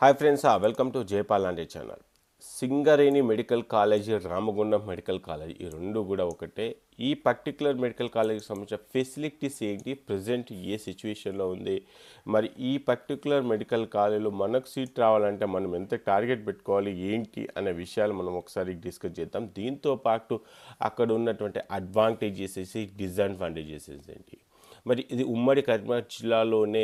Hi friends, welcome to Jayapal లాంటి channel. Singareni medical college, Ramagundam medical college ఈ రెండు కూడా ఒకటే. ఈ పర్టికులర్ మెడికల్ కాలేజీకి సంబంధించిన ఫెసిలిటీస్ ఏంటి, ప్రజెంట్ ఏ సిచ్యువేషన్లో ఉంది, మరి ఈ పర్టికులర్ మెడికల్ కాలేజీలో మనకు సీట్ రావాలంటే మనం ఎంత టార్గెట్ పెట్టుకోవాలి ఏంటి అనే విషయాలు మనం ఒకసారి డిస్కస్ చేద్దాం. దీంతో పాటు అక్కడ ఉన్నటువంటి అడ్వాంటేజెస్, డిసడ్వాంటేజెస్ ఏంటి. మరి ఇది ఉమ్మడి కరీంనగర్ జిల్లాలోనే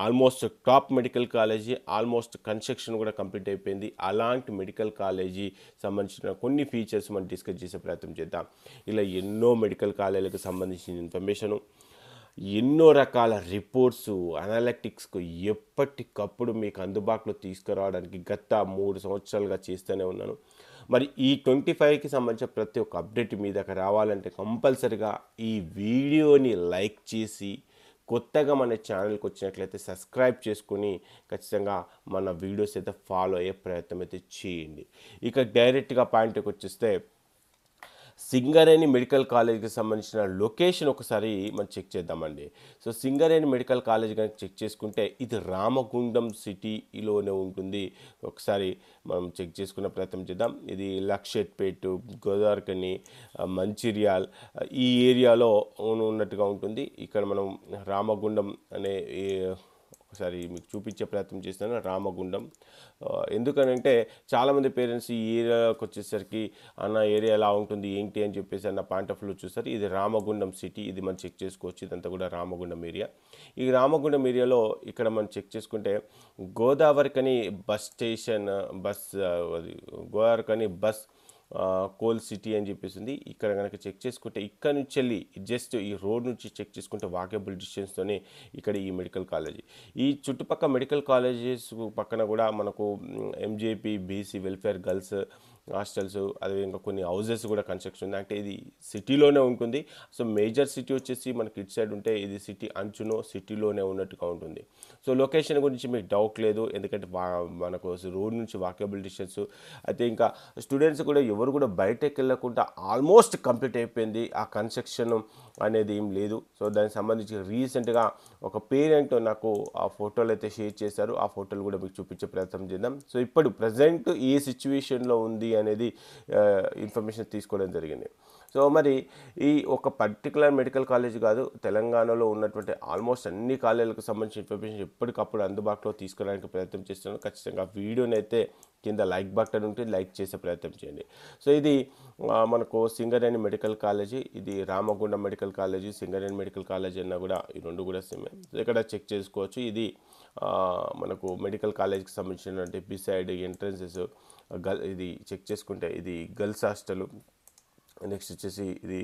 almost top medical college, almost construction కూడా కంప్లీట్ అయిపోయింది. అలాంటి మెడికల్ కాలేజీ సంబంధించిన కొన్ని ఫీచర్స్ మనం డిస్కస్ చేసే ప్రయత్నం చేద్దాం. ఇలా ఎన్నో మెడికల్ కాలేజీలకు సంబంధించిన ఇన్ఫర్మేషను, ఎన్నో రకాల రిపోర్ట్స్, అనలిటిక్స్కు ఎప్పటికప్పుడు మీకు అందుబాటులో తీసుకురావడానికి గత 3 సంవత్సరాలుగా చేస్తూనే ఉన్నాను. మరి ఈ 25కి సంబంధించిన ప్రతి ఒక్క అప్డేట్ మీ దగ్గర రావాలంటే కంపల్సరిగా ఈ వీడియోని లైక్ చేసి, కొత్తగా మన ఛానల్కి వచ్చినట్లయితే సబ్స్క్రైబ్ చేసుకొని ఖచ్చితంగా మన వీడియోస్ అయితే ఫాలో అయ్యే ప్రయత్నం అయితే చేయండి. ఇక డైరెక్ట్గా పాయింట్కి వచ్చేస్తే, సింగరేణి మెడికల్ కాలేజ్కి సంబంధించిన లొకేషన్ ఒకసారి మనం చెక్ చేద్దామండి. సో సింగరేణి మెడికల్ కాలేజ్ కనుక చెక్ చేసుకుంటే ఇది రామగుండం సిటీలోనే ఉంటుంది. ఒకసారి మనం చెక్ చేసుకునే ప్రయత్నం చేద్దాం. ఇది లక్షెట్పేట, గోదావరిఖని, మంచిర్యాల్ ఈ ఏరియాలో ఉన్నట్టుగా ఉంటుంది. ఇక్కడ మనం రామగుండం అనే ఒకసారి మీకు చూపించే ప్రయత్నం చేస్తాను. రామగుండం ఎందుకనంటే చాలామంది పేరెంట్స్ ఈ ఏరియాకి వచ్చేసరికి అన్న ఏరియా ఎలా ఉంటుంది ఏంటి అని చెప్పేసి అన్న పాయింట్ ఆఫ్ వ్యూ చూస్తారు. ఇది రామగుండం సిటీ, ఇది మనం చెక్ చేసుకోవచ్చు. ఇదంతా కూడా రామగుండం ఏరియా. ఈ రామగుండం ఏరియాలో ఇక్కడ మనం చెక్ చేసుకుంటే Godavarikhani bus station, Godavarikhani bus coal city అని చెప్పేసింది. ఇక్కడ కనుక చెక్ చేసుకుంటే ఇక్కడ నుంచి వెళ్ళి జస్ట్ ఈ రోడ్ నుంచి చెక్ చేసుకుంటే వాకేబుల్ డిస్టెన్స్తోనే ఇక్కడ ఈ మెడికల్ కాలేజీ. ఈ చుట్టుపక్కల మెడికల్ కాలేజెస్ పక్కన కూడా మనకు MJP BC welfare girls hostels, అదేవిధంగా కొన్ని హౌజెస్ కూడా కన్స్ట్రక్షన్ ఉంది. అంటే ఇది సిటీలోనే ఉంటుంది. సో మేజర్ సిటీ వచ్చేసి మనకి ఇటు సైడ్ ఉంటే ఇది సిటీ అంచునో సిటీలోనే ఉన్నట్టుగా ఉంటుంది. సో లొకేషన్ గురించి మీకు డౌట్ లేదు, ఎందుకంటే మనకు రోడ్ నుంచి వాకేబుల్ డిస్టెన్స్. అయితే ఇంకా స్టూడెంట్స్ కూడా ఎవరు కూడా బయటకు వెళ్ళకుండా ఆల్మోస్ట్ కంప్లీట్ అయిపోయింది. ఆ కన్స్ట్రక్షన్ అనేది ఏం లేదు. సో దానికి సంబంధించి రీసెంట్గా ఒక పేరెంట్ నాకు ఆ ఫోటోలు అయితే షేర్ చేశారు. ఆ ఫోటోలు కూడా మీకు చూపించే ప్రయత్నం చేద్దాం. సో ఇప్పుడు ప్రజెంట్ ఏ సిచ్యువేషన్లో ఉంది అనేది ఇన్ఫర్మేషన్ తీసుకోవడం జరిగింది. సో మరి ఈ ఒక పర్టికులర్ మెడికల్ కాలేజ్ కాదు, తెలంగాణలో ఉన్నటువంటి ఆల్మోస్ట్ అన్ని కాలేజీలకు సంబంధించిన ఇన్ఫర్మేషన్ ఎప్పటికప్పుడు అందుబాటులో తీసుకోవడానికి ప్రయత్నం చేస్తున్నాను. ఖచ్చితంగా వీడియోని అయితే కింద లైక్ బటన్ ఉంటే లైక్ చేసే ప్రయత్నం చేయండి. సో ఇది మనకు సింగరేణి మెడికల్ కాలేజీ, ఇది Ramagundam medical college, Singareni medical college అన్నా కూడా ఈ రెండు కూడా సేమే. ఇక్కడ చెక్ చేసుకోవచ్చు. ఇది మనకు మెడికల్ కాలేజ్కి సంబంధించినటువంటి బిసైడ్ ఎంట్రన్సెస్ ఇది చెక్ చేసుకుంటే ఇది గర్ల్స్ హాస్టల్, నెక్స్ట్ వచ్చేసి ఇది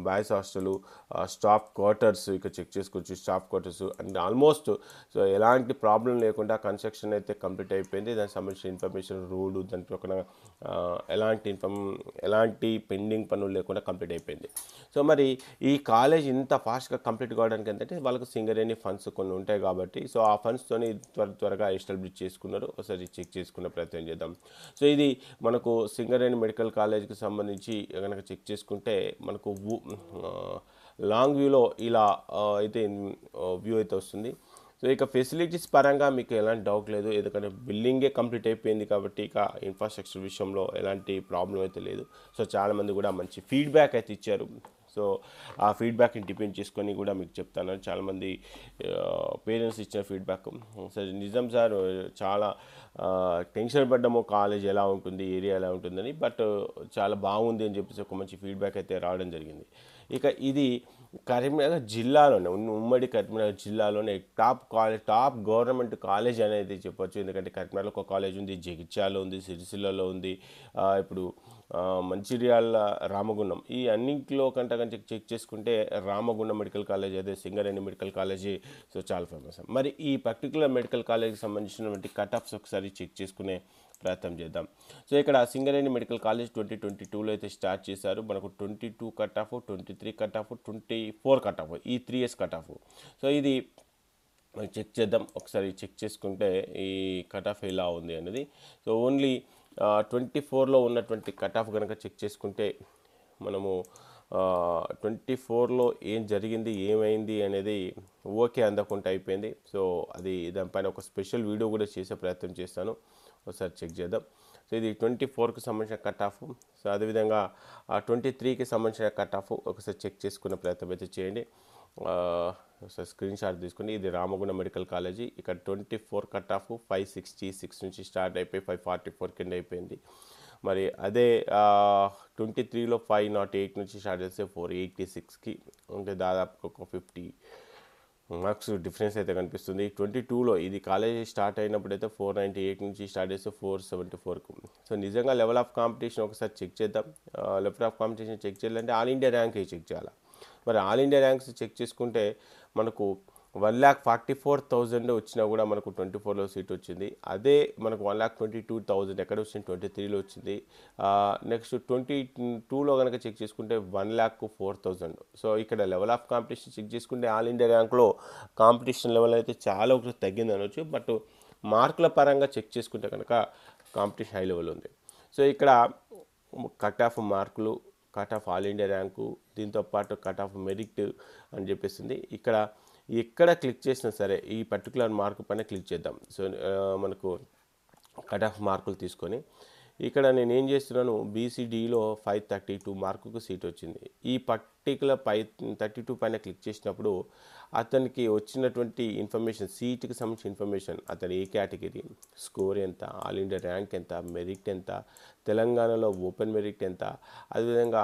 బాయ్స్ హాస్టలు, స్టాఫ్ క్వార్టర్స్ ఇక్కడ చెక్ చేసుకోవచ్చు. Staff quarters and almost so ఎలాంటి ప్రాబ్లం లేకుండా కన్స్ట్రక్షన్ అయితే కంప్లీట్ అయిపోయింది. దానికి సంబంధించిన ఇన్ఫర్మేషన్, రోడ్డు, దాని ప్రక్కన ఎలాంటి పెండింగ్ పనులు లేకుండా కంప్లీట్ అయిపోయింది. సో మరి ఈ కాలేజ్ ఇంత ఫాస్ట్గా కంప్లీట్ కావడానికి ఏంటంటే వాళ్ళకు సింగరేణి ఫండ్స్ కొన్ని ఉంటాయి కాబట్టి, సో ఆ ఫండ్స్తోని త్వరగా ఎస్టాబ్లిష్ చేసుకున్నారు. ఒకసారి చెక్ చేసుకునే ప్రయత్నం చేద్దాం. సో ఇది మనకు సింగరేణి మెడికల్ కాలేజ్కి సంబంధించి కనుక చెక్ చేసుకుంటే మనకు లాంగ్ వ్యూలో ఇలా అయితే వ్యూ అయితే వస్తుంది. సో ఇక ఫెసిలిటీస్ పరంగా మీకు ఎలాంటి డౌట్ లేదు, ఎందుకంటే బిల్డింగే కంప్లీట్ అయిపోయింది కాబట్టి ఇక ఇన్ఫ్రాస్ట్రక్చర్ విషయంలో ఎలాంటి ప్రాబ్లం అయితే లేదు. సో చాలామంది కూడా మంచి ఫీడ్బ్యాక్ అయితే ఇచ్చారు. సో ఆ ఫీడ్బ్యాక్ని డిపెండ్ చేసుకొని కూడా మీకు చెప్తాను. చాలామంది పేరెంట్స్ ఇచ్చిన ఫీడ్బ్యాక్, సార్ నిజం సార్ చాలా టెన్షన్ పడ్డాము కాలేజ్ ఎలా ఉంటుంది, ఏరియా ఎలా ఉంటుందని, బట్ చాలా బాగుంది అని చెప్పేసి ఒక మంచి ఫీడ్బ్యాక్ అయితే రావడం జరిగింది. ఇక ఇది కరీంనగర్ జిల్లాలోనే ఉమ్మడి కరీంనగర్ జిల్లాలోనే టాప్ గవర్నమెంట్ కాలేజ్ అనేది చెప్పొచ్చు. ఎందుకంటే కరీంనగర్లో ఒక కాలేజ్ ఉంది, జగిత్యాలలో ఉంది, సిరిసిల్లలో ఉంది, ఇప్పుడు మంచిర్యాల, రామగుండం ఈ అన్నింటిలో కంటే చెక్ చేసుకుంటే రామగుండం మెడికల్ కాలేజ్ అదే సింగరేణి మెడికల్ కాలేజీ సో చాలా ఫేమస్. మరి ఈ పర్టికులర్ మెడికల్ కాలేజీకి సంబంధించినటువంటి కట్ ఆఫ్స్ ఒకసారి చెక్ చేసుకునే ప్రయత్నం చేద్దాం. సో ఇక్కడ సింగరేణి మెడికల్ కాలేజ్ 2022లో అయితే స్టార్ట్ చేశారు. మనకు 22 cut off, 23 cut off, 24 cut off, ఈ 3 ఇయర్స్ కట్ ఆఫ్. సో ఇది చెక్ చేద్దాం. ఒకసారి చెక్ చేసుకుంటే ఈ కట్ ఆఫ్ ఎలా ఉంది అనేది. సో ఓన్లీ 24లో ఉన్నటువంటి కట్ ఆఫ్ కనుక చెక్ చేసుకుంటే మనము 24లో ఏం జరిగింది ఏమైంది అనేది ఓకే అందకుండా అయిపోయింది. సో అది దానిపైన ఒక స్పెషల్ వీడియో కూడా చేసే ప్రయత్నం చేస్తాను, ఒకసారి చెక్ చేద్దాం. సో ఇది 24కి సంబంధించిన కట్ ఆఫ్. సో అదేవిధంగా 23కి సంబంధించిన కట్ ఆఫ్ ఒకసారి చెక్ చేసుకునే ప్రయత్నం అయితే చేయండి. ఒకసారి స్క్రీన్ షాట్ తీసుకుని ఇది రామగుండం మెడికల్ కాలేజీ. ఇక్కడ 24 కట్ ఆఫ్ 566 నుంచి స్టార్ట్ అయిపోయి 544 కింద అయిపోయింది. మరి అదే 23లో 508 నుంచి స్టార్ట్ చేస్తే 486కి, అంటే దాదాపు ఒక 50 మార్క్స్ డిఫరెన్స్ అయితే కనిపిస్తుంది. 22లో ఇది కాలేజీ స్టార్ట్ అయినప్పుడు అయితే 498 నుంచి స్టార్ట్ చేస్తే 474కు. సో నిజంగా లెవెల్ ఆఫ్ కాంపిటీషన్ ఒకసారి చెక్ చేద్దాం. లెవెల్ ఆఫ్ కాంపిటీషన్ చెక్ చేయాలంటే ఆల్ ఇండియా ర్యాంక్ చెక్ చేయాలి. మరి ఆల్ ఇండియా ర్యాంక్స్ చెక్ చేసుకుంటే మనకు 1,44,000 వచ్చినా కూడా మనకు 24లో సీట్ వచ్చింది. అదే మనకు 1,22,000 ఎక్కడ వచ్చింది, 23లో వచ్చింది. నెక్స్ట్ 22లో కనుక చెక్ చేసుకుంటే 1,04,000. సో ఇక్కడ లెవెల్ ఆఫ్ కాంపిటీషన్ చెక్ చేసుకుంటే ఆల్ ఇండియా ర్యాంక్లో కాంపిటీషన్ లెవెల్ అయితే చాలా ఒకటి తగ్గింది అనవచ్చు. బట్ మార్కుల పరంగా చెక్ చేసుకుంటే కనుక కాంపిటీషన్ హై లెవెల్ ఉంది. సో ఇక్కడ కట్ ఆఫ్ మార్కులు, cut off all India rank, దీంతోపాటు కట్ ఆఫ్ మెరిట్ అని చెప్పేసింది. ఇక్కడ ఎక్కడ క్లిక్ చేసినా సరే ఈ పర్టికులర్ మార్కు పైన క్లిక్ చేద్దాం. సో మనకు కట్ ఆఫ్ మార్కులు తీసుకొని ఇక్కడ నేను ఏం చేస్తున్నాను, బీసీడీలో 532 మార్కుకు సీట్ వచ్చింది. ఈ పర్టికులర్ 532 పైన క్లిక్ చేసినప్పుడు అతనికి వచ్చినటువంటి ఇన్ఫర్మేషన్, సీట్కి సంబంధించిన ఇన్ఫర్మేషన్, అతని ఏ కేటగిరీ, స్కోర్ ఎంత, ఆల్ ఇండియా ర్యాంక్ ఎంత, మెరిట్ ఎంత, తెలంగాణలో ఓపెన్ మెరిట్ ఎంత, అదేవిధంగా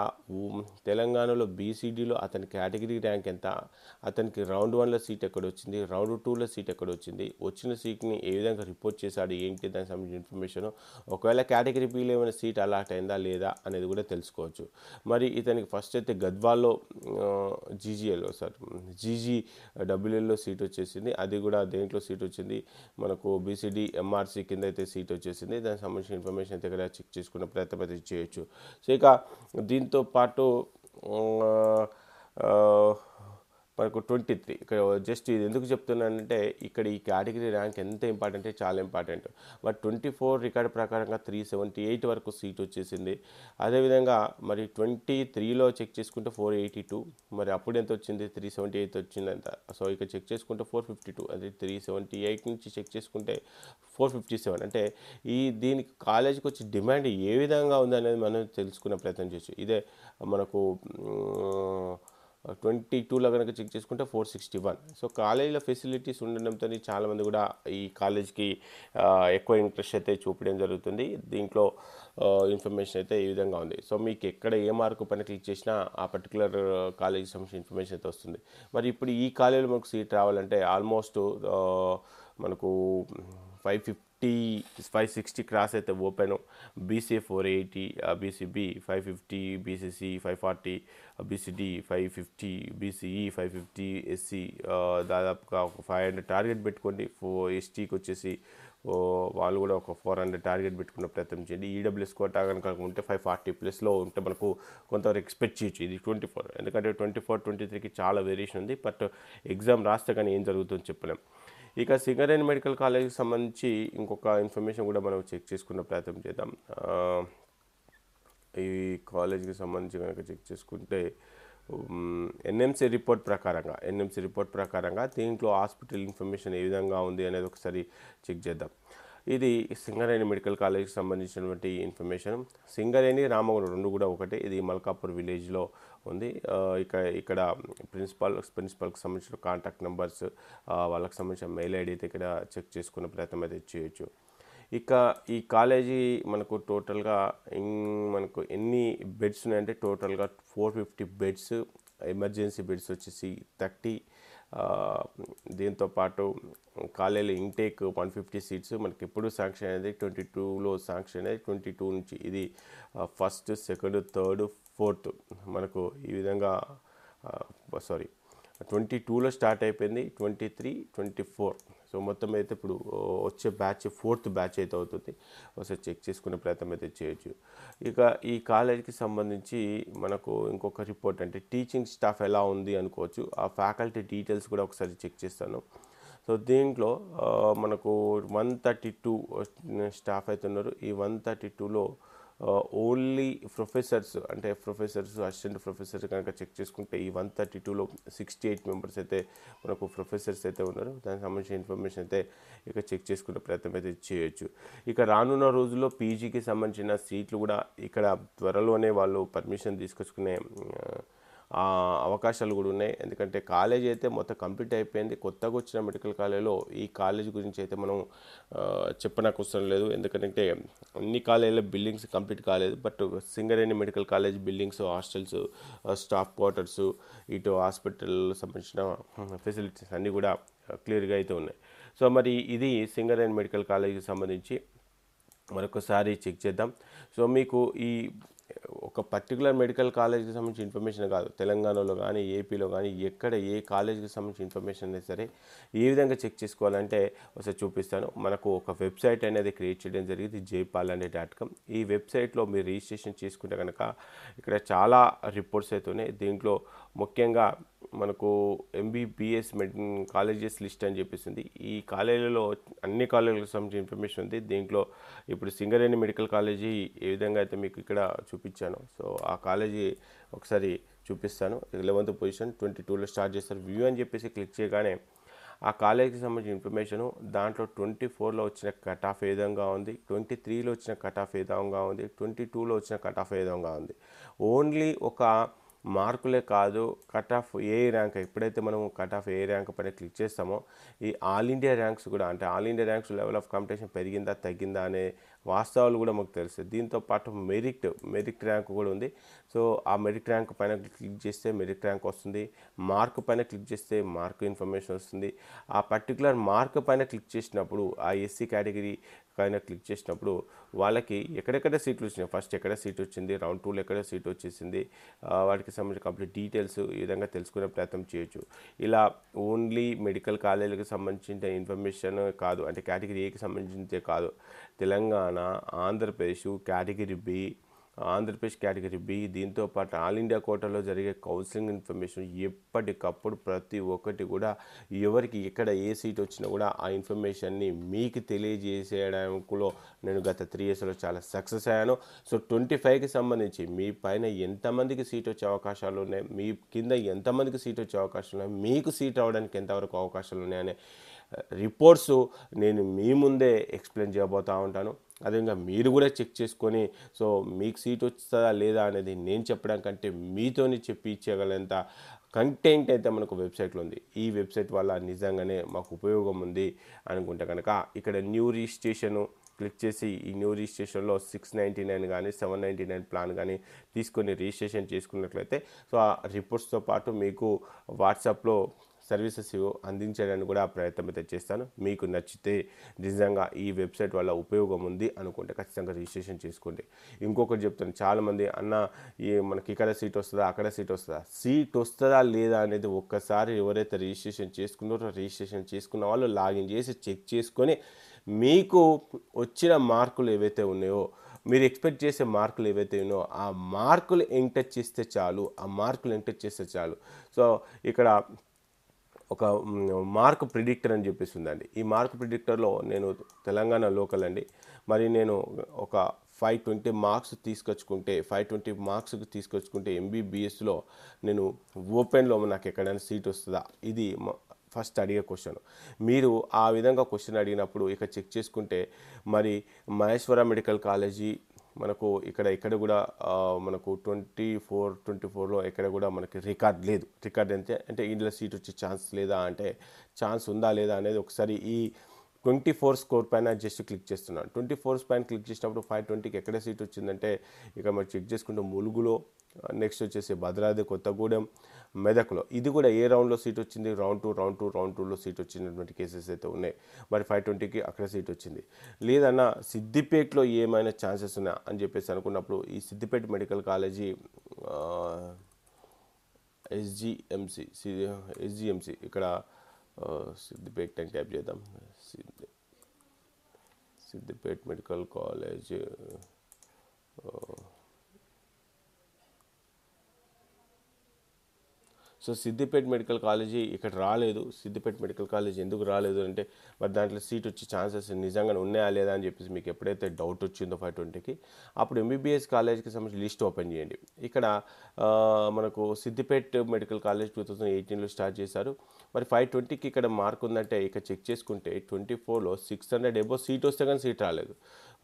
తెలంగాణలో బీసీడీలో అతని కేటగిరీ ర్యాంక్ ఎంత, అతనికి రౌండ్ 1లో సీట్ ఎక్కడ వచ్చింది, రౌండ్ 2లో సీట్ ఎక్కడ వచ్చింది, వచ్చిన సీట్ని ఏ విధంగా రిపోర్ట్ చేశాడు, ఏంటి దానికి సంబంధించిన ఇన్ఫర్మేషన్, ఒకవేళ కేటగిరీ బీలో ఏమైనా సీట్ అలాట్ అయిందా లేదా అనేది కూడా తెలుసుకోవచ్చు. మరి ఇతనికి ఫస్ట్ అయితే గద్వాల్లో జీజీడబ్ల్యూఎల్లో సీట్ వచ్చేసింది. అది కూడా దేంట్లో సీట్ వచ్చింది, మనకు బీసీడీ ఎంఆర్సీ కింద అయితే సీట్ వచ్చేసింది. దానికి సంబంధించిన ఇన్ఫర్మేషన్ అయితే ఇక్కడ చెక్ చేసుకునే ప్రయత్నం అయితే చేయొచ్చు. సో ఇక దీంతో పాటు మనకు 23 ఇక్కడ జస్ట్ ఇది ఎందుకు చెప్తున్నానంటే ఇక్కడ ఈ కేటగిరీ ర్యాంక్ ఎంత ఇంపార్టెంట్, చాలా ఇంపార్టెంట్. బట్ 24 రికార్డు ప్రకారంగా 378 వరకు సీట్ వచ్చేసింది. అదేవిధంగా మరి 23లో చెక్ చేసుకుంటే 482, మరి అప్పుడు ఎంత వచ్చింది, 378 వచ్చిందంట. సో ఇక చెక్ చేసుకుంటే 452, అది 378 నుంచి చెక్ చేసుకుంటే 457. అంటే దీనికి కాలేజీకి వచ్చి డిమాండ్ ఏ విధంగా ఉంది అనేది మనం తెలుసుకునే ప్రయత్నం చేయొచ్చు. ఇదే మనకు 22లో కనుక చెక్ చేసుకుంటే 461. సో కాలేజీలో ఫెసిలిటీస్ ఉండడంతో చాలామంది కూడా ఈ కాలేజ్కి ఎక్కువ ఇంట్రెస్ట్ అయితే చూపడం జరుగుతుంది. దీంట్లో ఇన్ఫర్మేషన్ అయితే ఈ విధంగా ఉంది. సో మీకు ఎక్కడ ఏ మార్కు పైన క్లిక్ చేసినా ఆ పర్టికులర్ కాలేజీకి సంబంధించిన ఇన్ఫర్మేషన్ అయితే వస్తుంది. మరి ఇప్పుడు ఈ కాలేజీలో మనకు సీట్ రావాలంటే ఆల్మోస్ట్ మనకు 560 క్రాస్ అయితే open, BCA 480, BCB 550, BCC 540, BCD 550, BCE 550, SC దాదాపుగా ఒక 500 టార్గెట్ పెట్టుకోండి. ఎస్టీకి వచ్చేసి వాళ్ళు కూడా ఒక 400 టార్గెట్ పెట్టుకునే ప్రయత్నం చేయండి. ఈడబ్ల్యూఎస్ కోటా కనుక ఉంటే 540+ ఉంటే మనకు కొంతవరకు ఎక్స్పెక్ట్ చేయొచ్చు. ఇది 24, ఎందుకంటే 24, 23కి చాలా వేరియేషన్ ఉంది. బట్ ఎగ్జామ్ రాస్తే కానీ ఏం జరుగుతుందో చెప్పలేం. ఇక సింగరేణి మెడికల్ కాలేజీకి సంబంధించి ఇంకొక ఇన్ఫర్మేషన్ కూడా మనం చెక్ చేసుకునే ప్రయత్నం చేద్దాం. ఈ కాలేజీకి సంబంధించి కనుక చెక్ చేసుకుంటే ఎన్ఎంసీ రిపోర్ట్ ప్రకారంగా దీంట్లో హాస్పిటల్ ఇన్ఫర్మేషన్ ఏ విధంగా ఉంది అనేది ఒకసారి చెక్ చేద్దాం. ఇది సింగరేణి మెడికల్ కాలేజ్కి సంబంధించినటువంటి ఇన్ఫర్మేషన్. సింగరేణి, రామగుండం రెండు కూడా ఒకటే. ఇది మల్కాపూర్ విలేజ్లో ఉంది. ఇక్కడ ప్రిన్సిపాల్కి సంబంధించిన కాంటాక్ట్ నెంబర్స్, వాళ్ళకి సంబంధించిన మెయిల్ ఐడి అయితే ఇక్కడ చెక్ చేసుకునే ప్రయత్నం అయితే చేయొచ్చు. ఇక ఈ కాలేజీ మనకు టోటల్గా మనకు ఎన్ని బెడ్స్ ఉన్నాయంటే టోటల్గా 450 బెడ్స్, ఎమర్జెన్సీ బెడ్స్ వచ్చేసి 30. దీంతోపాటు కాలేజీలో ఇంటేక్ 150 సీట్స్ మనకి ఎప్పుడు శాంక్షన్ అనేది 22లో శాంక్షన్ అనేది 22 నుంచి ఇది 1st, 2nd, 3rd, 4th మనకు ఈ విధంగా 22లో స్టార్ట్ అయిపోయింది, 23, 24. సో మొత్తం అయితే ఇప్పుడు వచ్చే బ్యాచ్ 4th బ్యాచ్ అయితే అవుతుంది. ఒకసారి చెక్ చేసుకునే ప్రయత్నం అయితే చేయొచ్చు. ఇక ఈ కాలేజీకి సంబంధించి మనకు ఇంకొక రిపోర్ట్ అంటే టీచింగ్ స్టాఫ్ ఎలా ఉంది అనుకోవచ్చు. ఆ ఫ్యాకల్టీ డీటెయిల్స్ కూడా ఒకసారి చెక్ చేస్తాను. సో దీంట్లో మనకు 132 స్టాఫ్ అయితే ఉన్నారు. ఈ 132లో ఓన్లీ ప్రొఫెసర్స్ అంటే ప్రొఫెసర్స్ అసిస్టెంట్ ప్రొఫెసర్స్ కనుక చెక్ చేసుకుంటే ఈ 132లో 68 మెంబర్స్ అయితే మనకు ప్రొఫెసర్స్ అయితే ఉన్నారు. దానికి సంబంధించిన ఇన్ఫర్మేషన్ అయితే ఇక చెక్ చేసుకునే ప్రయత్నం అయితే చేయొచ్చు. ఇక రానున్న రోజుల్లో పీజీకి సంబంధించిన సీట్లు కూడా ఇక్కడ త్వరలోనే వాళ్ళు పర్మిషన్ తీసుకొచ్చుకునే అవకాశాలు కూడా ఉన్నాయి. ఎందుకంటే కాలేజ్ అయితే మొత్తం కంప్లీట్ అయిపోయింది. కొత్తగా వచ్చిన మెడికల్ కాలేజ్లో ఈ కాలేజ్ గురించి అయితే మనం చెప్పనవసరం లేదు. ఎందుకంటే అన్ని కాలేజీల బిల్డింగ్స్ కంప్లీట్ కాలేదు. But Singareni medical college buildings, hostels, staff quarters, ఇటు హాస్పిటల్ సంబంధించిన ఫెసిలిటీస్ అన్నీ కూడా క్లియర్గా అయితే ఉన్నాయి. సో మరి ఇది సింగరేణి మెడికల్ కాలేజీకి సంబంధించి మరొకసారి చెక్ చేద్దాం. సో మీకు ఈ ఒక పర్టికులర్ మెడికల్ కాలేజ్కి సంబంధించిన ఇన్ఫర్మేషన్ కాదు, తెలంగాణలో కానీ ఏపీలో కానీ ఎక్కడ ఏ కాలేజ్కి సంబంధించిన ఇన్ఫర్మేషన్ అయినా సరే ఏ విధంగా చెక్ చేసుకోవాలంటే ఒకసారి చూపిస్తాను. మనకు ఒక వెబ్సైట్ అనేది క్రియేట్ చేయడం జరిగింది, jaypalande.com. ఈ వెబ్సైట్లో మీరు రిజిస్ట్రేషన్ చేసుకుంటే కనుక ఇక్కడ చాలా రిపోర్ట్స్ అయితే ఉన్నాయి. దీంట్లో ముఖ్యంగా మనకు ఎంబీబీఎస్ కాలేజెస్ లిస్ట్ అని చెప్పేసింది. ఈ కాలేజీలో అన్ని కాలేజీలకు సంబంధించిన ఇన్ఫర్మేషన్ ఉంది. దీంట్లో ఇప్పుడు సింగరేణి మెడికల్ కాలేజీ ఏ విధంగా అయితే మీకు ఇక్కడ చూపించాను, సో ఆ కాలేజీ ఒకసారి చూపిస్తాను. 11th పొజిషన్ 22లో స్టార్ట్ చేస్తారు. వ్యూ అని చెప్పేసి క్లిక్ చేయగానే ఆ కాలేజీకి సంబంధించిన ఇన్ఫర్మేషను దాంట్లో 24లో వచ్చిన కట్ ఆఫ్ ఏ విధంగా ఉంది, 23లో వచ్చిన కట్ ఆఫ్ ఏ విధంగా ఉంది, 22లో వచ్చిన కట్ ఆఫ్ ఏ విధంగా ఉంది. ఓన్లీ ఒక మార్కులే కాదు, కట్ ఆఫ్ ఏ ర్యాంక్, ఎప్పుడైతే మనం కట్ ఆఫ్ ఏ ర్యాంక్ పైన క్లిక్ చేస్తామో ఈ ఆల్ ఇండియా ర్యాంక్స్ కూడా, అంటే all India ranks level of competition పెరిగిందా తగ్గిందా అనే వాస్తవాలు కూడా మాకు తెలుస్తుంది. దీంతో పాటు మెరిట్ ర్యాంక్ కూడా ఉంది. సో ఆ మెరిట్ ర్యాంక్ పైన క్లిక్ చేస్తే మెరిట్ ర్యాంక్ వస్తుంది, మార్క్ పైన క్లిక్ చేస్తే మార్క్ ఇన్ఫర్మేషన్ వస్తుంది. ఆ పర్టికులర్ మార్క్ పైన క్లిక్ చేసినప్పుడు ఆ ఎస్సీ కేటగిరీ పైన క్లిక్ చేసినప్పుడు వాళ్ళకి ఎక్కడెక్కడ సీట్లు వచ్చినాయి, ఫస్ట్ ఎక్కడ సీట్ వచ్చింది, రౌండ్ 2లో ఎక్కడ సీట్ వచ్చేసింది, వాటికి సంబంధించిన కంప్లీట్ డీటెయిల్స్ ఈ విధంగా తెలుసుకునే ప్రయత్నం చేయొచ్చు. ఇలా ఓన్లీ మెడికల్ కాలేజీలకు సంబంధించిన ఇన్ఫర్మేషన్ కాదు, అంటే కేటగిరీ ఏకి సంబంధించిందే కాదు, Telangana, Andhra Pradesh category B, Andhra Pradesh category B, దీంతోపాటు ఆల్ ఇండియా కోటాలో జరిగే కౌన్సిలింగ్ ఇన్ఫర్మేషన్ ఎప్పటికప్పుడు ప్రతి ఒక్కటి కూడా ఎవరికి ఎక్కడ ఏ సీట్ వచ్చినా కూడా ఆ ఇన్ఫర్మేషన్ని మీకు తెలియజేసేయడంలో నేను గత 3 yearsలో చాలా సక్సెస్ అయ్యాను. సో 25కి సంబంధించి మీ పైన ఎంతమందికి సీట్ వచ్చే అవకాశాలు ఉన్నాయి, మీ కింద ఎంతమందికి సీట్ వచ్చే అవకాశాలు ఉన్నాయి, మీకు సీట్ అవ్వడానికి ఎంతవరకు అవకాశాలు ఉన్నాయనే రిపోర్ట్స్ నేను మీ ముందే ఎక్స్ప్లెయిన్ చేయబోతూ ఉంటాను. అదేవిధంగా మీరు కూడా చెక్ చేసుకొని సో మీకు సీట్ వస్తుందా లేదా అనేది నేను చెప్పడం కంటే మీతోని చెప్పి ఇచ్చేయగలంత కంటెంట్ అయితే మనకు వెబ్సైట్లో ఉంది. ఈ వెబ్సైట్ వల్ల నిజంగానే మాకు ఉపయోగం ఉంది అనుకుంటే కనుక ఇక్కడ న్యూ రిజిస్ట్రేషను క్లిక్ చేసి ఈ న్యూ రిజిస్ట్రేషన్లో 699 కానీ 799 ప్లాన్ కానీ తీసుకొని రిజిస్ట్రేషన్ చేసుకున్నట్లయితే సో ఆ రిపోర్ట్స్తో పాటు మీకు వాట్సాప్లో సర్వీసెస్ అందించడానికి కూడా ప్రయత్నం అయితే చేస్తాను. మీకు నచ్చితే నిజంగా ఈ వెబ్సైట్ వల్ల ఉపయోగం ఉంది అనుకుంటే ఖచ్చితంగా రిజిస్ట్రేషన్ చేసుకోండి. ఇంకొకటి చెప్తాను, చాలామంది అన్న ఈ మనకి ఇక్కడ సీట్ వస్తుందా అక్కడ సీట్ వస్తుందా లేదా అనేది ఒక్కసారి ఎవరైతే రిజిస్ట్రేషన్ చేసుకున్నారో రిజిస్ట్రేషన్ చేసుకున్న వాళ్ళు లాగిన్ చేసి చెక్ చేసుకొని మీకు వచ్చిన మార్కులు ఏవైతే ఉన్నాయో, మీరు ఎక్స్పెక్ట్ చేసే మార్కులు ఏవైతే ఉన్నాయో ఆ మార్కులు ఎంటర్ చేస్తే చాలు. సో ఇక్కడ ఒక మార్క్ ప్రిడిక్టర్ అని చెప్పేస్తుందండి. ఈ మార్క్ ప్రిడిక్టర్లో నేను తెలంగాణ లోకల్ అండి, మరి నేను ఒక 520 మార్క్స్ తీసుకొచ్చుకుంటే 520 మార్క్స్కి తీసుకొచ్చుకుంటే ఎంబీబీఎస్లో నేను ఓపెన్లో నాకు ఎక్కడైనా సీట్ వస్తుందా, ఇది ఫస్ట్ అడిగే క్వశ్చన్. మీరు ఆ విధంగా క్వశ్చన్ అడిగినప్పుడు ఇక చెక్ చేసుకుంటే మరి మహేశ్వర మెడికల్ కాలేజీ మనకు ఇక్కడ కూడా మనకు 24లో ఎక్కడ కూడా మనకి రికార్డ్ లేదు. రికార్డ్ అంటే ఇందులో సీట్ వచ్చే ఛాన్స్ లేదా అంటే ఛాన్స్ ఉందా లేదా అనేది ఒకసారి ఈ 24 స్కోర్ పైన జస్ట్ క్లిక్ చేస్తున్నాను. 24 పైన క్లిక్ చేసినప్పుడు 520కి ఎక్కడ సీట్ వచ్చిందంటే ఇక మనం చెక్ చేసుకుంటే ములుగులో, నెక్స్ట్ వచ్చేసి భద్రాద్రి కొత్తగూడెం, మెదక్లో, ఇది కూడా ఏ రౌండ్లో సీట్ వచ్చింది, రౌండ్ 2లో సీట్ వచ్చినటువంటి కేసెస్ అయితే ఉన్నాయి. మరి 520కి అక్కడ సీట్ వచ్చింది. లేదన్నా సిద్దిపేటలో ఏమైనా ఛాన్సెస్ ఉన్నాయా అని చెప్పేసి అనుకున్నప్పుడు ఈ సిద్దిపేట మెడికల్ కాలేజీ ఎస్జిఎంసి ఇక్కడ సిద్దిపేట అని టైప్ చేద్దాం. Siddipet medical college so Siddipet medical college ఇక్కడ రాలేదు. సిద్దిపేట మెడికల్ కాలేజ్ ఎందుకు రాలేదు అంటే మరి దాంట్లో సీట్ వచ్చే ఛాన్సెస్ నిజంగా ఉన్నాయా లేదా అని చెప్పేసి మీకు ఎప్పుడైతే డౌట్ వచ్చిందో 520కి అప్పుడు ఎంబీబీఎస్ కాలేజ్కి సంబంధించి లిస్ట్ ఓపెన్ చేయండి. ఇక్కడ మనకు సిద్దిపేట మెడికల్ కాలేజ్ 2018లో స్టార్ట్ చేశారు. మరి 520కి ఇక్కడ మార్క్ ఉందంటే ఇక చెక్ చేసుకుంటే 24లో 600 ఎబో సీట్ వస్తే కానీ సీట్ రాలేదు.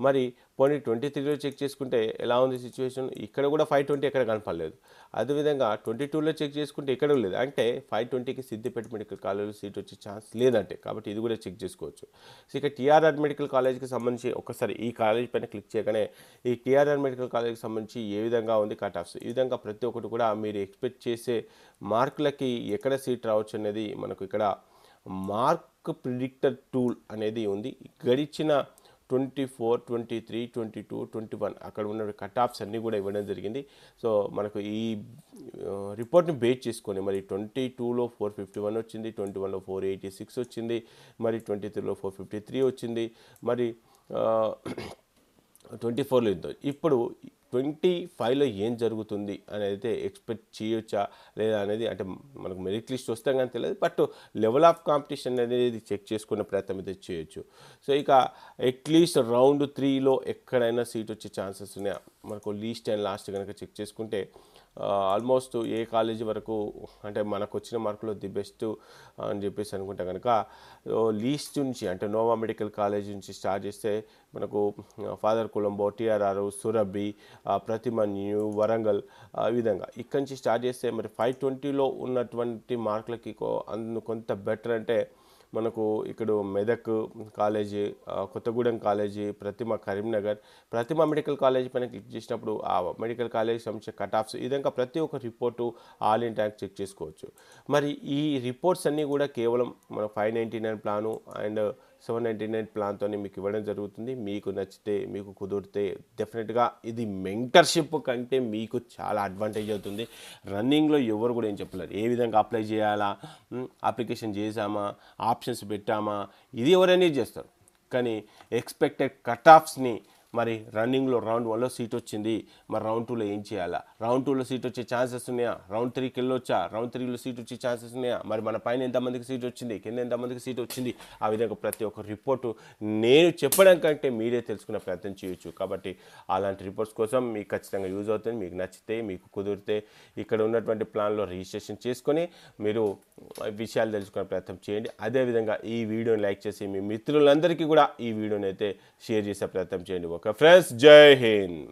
మరి పోనీ 23లో చెక్ చేసుకుంటే ఎలా ఉంది సిచ్యువేషన్, ఇక్కడ కూడా 520 ఎక్కడ కనపడలేదు. అదేవిధంగా 22లో చెక్ చేసుకుంటే ఇక్కడ లేదు. అంటే 520కి సిద్దిపేట మెడికల్ కాలేజ్లో సీట్ వచ్చే ఛాన్స్ లేదంటే, కాబట్టి ఇది కూడా చెక్ చేసుకోవచ్చు. సో ఇక టీఆర్ఆర్ మెడికల్ కాలేజ్కి సంబంధించి ఒకసారి ఈ కాలేజ్ పైన క్లిక్ చేయగానే ఈ టీఆర్ఆర్ మెడికల్ కాలేజ్కి సంబంధించి ఏ విధంగా ఉంది కట్ ఆఫ్స్, ఈ విధంగా ప్రతి ఒక్కటి కూడా మీరు ఎక్స్పెక్ట్ చేసే మార్కులకి ఎక్కడ సీట్ రావచ్చు అనేది మనకు ఇక్కడ మార్క్ ప్రిడిక్టర్ టూల్ అనేది ఉంది. గడిచిన 24, 23, 22, 21 అక్కడ ఉన్న కట్ ఆఫ్స్ అన్నీ కూడా ఇవ్వడం జరిగింది. సో మనకు ఈ రిపోర్ట్ని బేస్ చేసుకొని మరి 22లో 451 వచ్చింది, 21లో 486 వచ్చింది, మరి 23లో 453 వచ్చింది, మరి 24లో ఇంత. ఇప్పుడు 25లో ఏం జరుగుతుంది అనేది అయితే ఎక్స్పెక్ట్ చేయొచ్చా లేదా అనేది అంటే మనకు మెరిట్ లిస్ట్ వస్తాం కానీ తెలియదు. బట్ లెవెల్ ఆఫ్ కాంపిటీషన్ అనేది చెక్ చేసుకునే ప్రయత్నం అయితే చేయొచ్చు. సో ఇక అట్లీస్ట్ రౌండ్ 3లో ఎక్కడైనా సీట్ వచ్చే ఛాన్సెస్ ఉన్నాయా మనకు లీస్ట్ అండ్ లాస్ట్ కనుక చెక్ చేసుకుంటే ఆల్మోస్ట్ ఏ కాలేజీ వరకు అంటే మనకు వచ్చిన మార్కులో ది బెస్ట్ అని చెప్పేసి అనుకుంటే కనుక లీస్ట్ నుంచి అంటే నోవా మెడికల్ కాలేజ్ నుంచి స్టార్ట్ చేస్తే మనకు father Colombo, TRR, Surabhi, ప్రతిమన్యు, Warangal, ఈ విధంగా ఇక్కడి నుంచి స్టార్ట్ చేస్తే మరి 520లో ఉన్నటువంటి మార్కులకి కొంత బెటర్ అంటే మనకు ఇక్కడ Medak college, Kothagudem college, Prathima Karimnagar, Prathima medical college పైన క్లిక్ చేసినప్పుడు ఆ మెడికల్ కాలేజీ సంబంధించిన కట్ ఆఫ్స్ ఈ విధంగా ప్రతి ఒక్క report all in rank check చేసుకోవచ్చు. మరి ఈ రిపోర్ట్స్ అన్నీ కూడా కేవలం మన 599 ప్లాను అండ్ 799 ప్లాన్తో మీకు ఇవ్వడం జరుగుతుంది. మీకు నచ్చితే మీకు కుదిరితే డెఫినెట్గా ఇది మెంటర్షిప్ కంటే మీకు చాలా అడ్వాంటేజ్ అవుతుంది. రన్నింగ్లో ఎవరు కూడా ఏం చెప్పలేరు ఏ విధంగా అప్లై చేయాలా, అప్లికేషన్ చేసామా, ఆప్షన్స్ పెట్టామా, ఇది ఎవరైనా చేస్తారు. కానీ ఎక్స్పెక్టెడ్ కట్ ఆఫ్స్ని మరి రన్నింగ్లో రౌండ్ 1లో సీట్ వచ్చింది, మరి రౌండ్ 2లో ఏం చేయాలా, రౌండ్ 2లో సీట్ వచ్చే ఛాన్సెస్ ఉన్నాయా, రౌండ్ 3కి వెళ్ళొచ్చా, రౌండ్ 3లో సీట్ వచ్చే ఛాన్సెస్ ఉన్నాయా, మరి మన పైన ఎంతమందికి సీట్ వచ్చింది, కింద ఎంతమందికి సీట్ వచ్చింది, ఆ విధంగా ప్రతి ఒక్క రిపోర్టు నేను చెప్పడం కంటే మీరే తెలుసుకునే ప్రయత్నం చేయొచ్చు. కాబట్టి అలాంటి రిపోర్ట్స్ కోసం మీకు ఖచ్చితంగా యూజ్ అవుతుంది. మీకు నచ్చితే మీకు కుదిరితే ఇక్కడ ఉన్నటువంటి ప్లాన్లో రిజిస్ట్రేషన్ చేసుకొని మీరు విషయాలు తెలుసుకునే ప్రయత్నం చేయండి. అదేవిధంగా ఈ వీడియోని లైక్ చేసి మీ మిత్రులందరికీ కూడా ఈ వీడియోని అయితే షేర్ చేసే ప్రయత్నం చేయండి. ఓకే ఫ్రెండ్స్, జై హింద్.